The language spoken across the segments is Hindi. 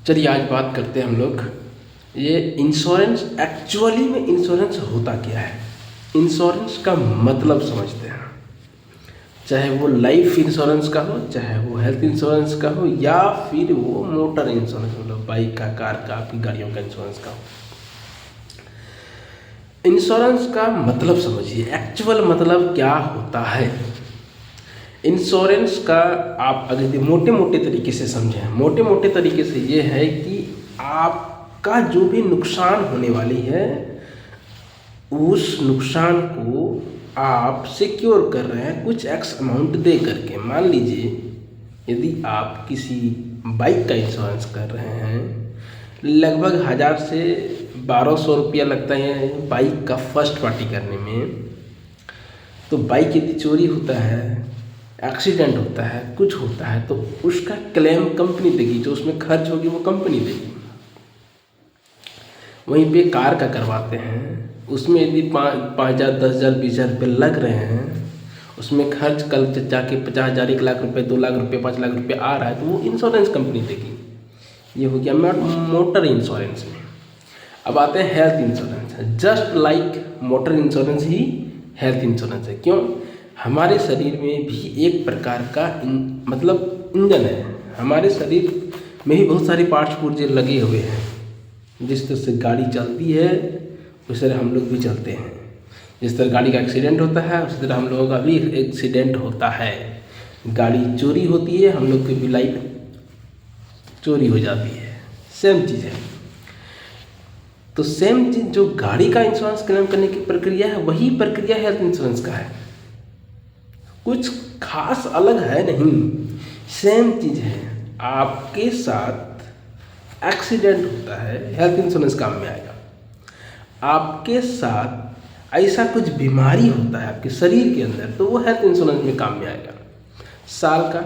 चलिए आज बात करते हैं हम लोग ये इंश्योरेंस। एक्चुअली में इंश्योरेंस होता क्या है, इंश्योरेंस का मतलब समझते हैं। चाहे वो लाइफ इंश्योरेंस का हो, चाहे वो हेल्थ इंश्योरेंस का हो, या फिर वो मोटर इंश्योरेंस मतलब बाइक का, कार का, आपकी गाड़ियों का इंश्योरेंस का हो। इंश्योरेंस का मतलब समझिए, एक्चुअल मतलब क्या होता है। इंश्योरेंस का आप अगर मोटे मोटे तरीके से समझें, मोटे मोटे तरीके से ये है कि आपका जो भी नुकसान होने वाली है उस नुकसान को आप सिक्योर कर रहे हैं कुछ एक्स अमाउंट दे करके। मान लीजिए यदि आप किसी बाइक का इंश्योरेंस कर रहे हैं, लगभग 1000 से 1200 रुपया लगता है बाइक का फर्स्ट पार्टी करने में। तो बाइक यदि चोरी होता है, एक्सीडेंट होता है, कुछ होता है, तो उसका क्लेम कंपनी देगी, जो उसमें खर्च होगी वो कंपनी देगी। वहीं पे कार का करवाते हैं, उसमें यदि 5,000, 10,000, 20,000 रुपये लग रहे हैं, उसमें खर्च कल जाके 50,000, 1,00,000 रुपये, 2,00,000 रुपये, 5,00,000 रुपये आ रहा है, तो वो इंश्योरेंस कंपनी देगी। ये हो गया मोटर इंश्योरेंस में। अब आते हैं health insurance. Just like motor insurance ही हेल्थ इंश्योरेंस है। क्यों? हमारे शरीर में भी एक प्रकार का मतलब इंजन है। हमारे शरीर में ही बहुत सारे पार्ट्स पुर्जे लगे हुए हैं। जिस तरह से गाड़ी चलती है उस तरह हम लोग भी चलते हैं। जिस तरह गाड़ी का एक्सीडेंट होता है उसी तरह हम लोगों का भी एक्सीडेंट होता है। गाड़ी चोरी होती है, हम लोग की भी लाइफ चोरी हो जाती है। सेम चीज़ है। तो सेम चीज़ जो गाड़ी का इंश्योरेंस क्लेम करने की प्रक्रिया है, वही प्रक्रिया हेल्थ इंश्योरेंस का है। कुछ खास अलग है नहीं, सेम चीज़ है। आपके साथ एक्सीडेंट होता है, हेल्थ इंश्योरेंस काम में आएगा। आपके साथ ऐसा कुछ बीमारी होता है आपके शरीर के अंदर, तो वो हेल्थ इंश्योरेंस में काम में आएगा। साल का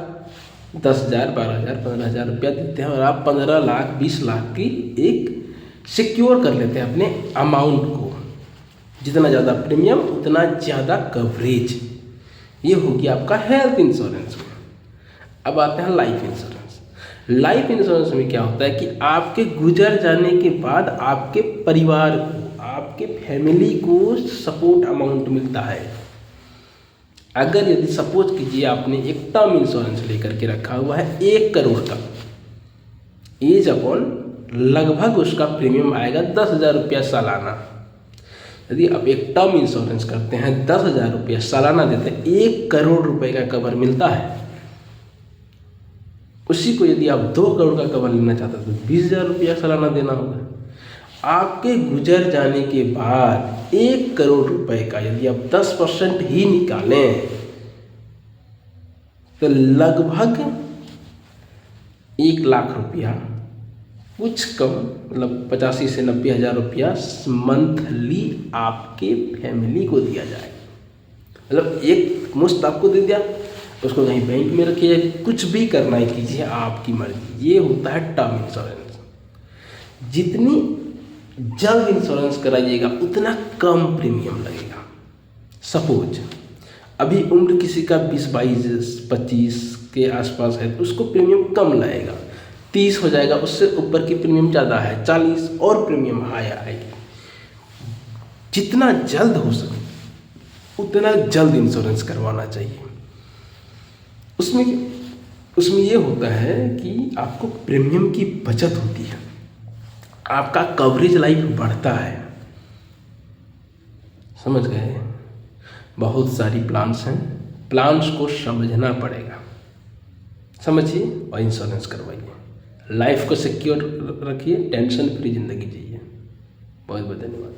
10,000, 12,000, 15,000 रुपया देते हैं और आप 15 लाख, 20 लाख की एक सिक्योर कर लेते हैं अपने अमाउंट को। जितना ज़्यादा प्रीमियम उतना ज़्यादा कवरेज। ये हो गया आपका हेल्थ इंश्योरेंस में। अब आते हैं लाइफ इंश्योरेंस। लाइफ इंश्योरेंस में क्या होता है कि आपके गुजर जाने के बाद आपके परिवार को, आपके फैमिली को सपोर्ट अमाउंट मिलता है। अगर यदि सपोज कीजिए आपने एक टर्म इंश्योरेंस लेकर के रखा हुआ है 1 करोड़ का, एज अपॉन लगभग उसका प्रीमियम आएगा 10,000 रुपया सालाना। यदि आप एक टर्म इंश्योरेंस करते हैं, 10,000 रुपया सालाना देते हैं, 1 करोड़ रुपए का कवर मिलता है। उसी को यदि आप 2 करोड़ का कवर लेना चाहते हैं तो 20,000 रुपया सालाना देना होगा। आपके गुजर जाने के बाद 1 करोड़ रुपए का यदि आप 10% ही निकालें तो लगभग 1 लाख रुपया, कुछ कम मतलब 85 से 90 हज़ार रुपया मंथली आपके फैमिली को दिया जाएगा। मतलब एक मुश्त आपको दे दिया, उसको कहीं बैंक में रखिए, कुछ भी करना है कीजिए, आपकी मर्जी। ये होता है टर्म इंश्योरेंस। जितनी जल्द इंश्योरेंस कराइएगा उतना कम प्रीमियम लगेगा। सपोज अभी उम्र किसी का 20, 22, 25 के आसपास है तो उसको प्रीमियम कम लगेगा, 30 हो जाएगा। उससे ऊपर की प्रीमियम ज़्यादा है, 40 और प्रीमियम हाई आएगी। जितना जल्द हो सके उतना जल्द इंश्योरेंस करवाना चाहिए। उसमें ये होता है कि आपको प्रीमियम की बचत होती है, आपका कवरेज लाइफ बढ़ता है। समझ गए? बहुत सारी प्लान्स हैं, प्लान्स को समझना पड़ेगा। समझिए और इंश्योरेंस करवाइए। लाइफ को सिक्योर रखिए, टेंशन फ्री जिंदगी जिए। बहुत बहुत धन्यवाद।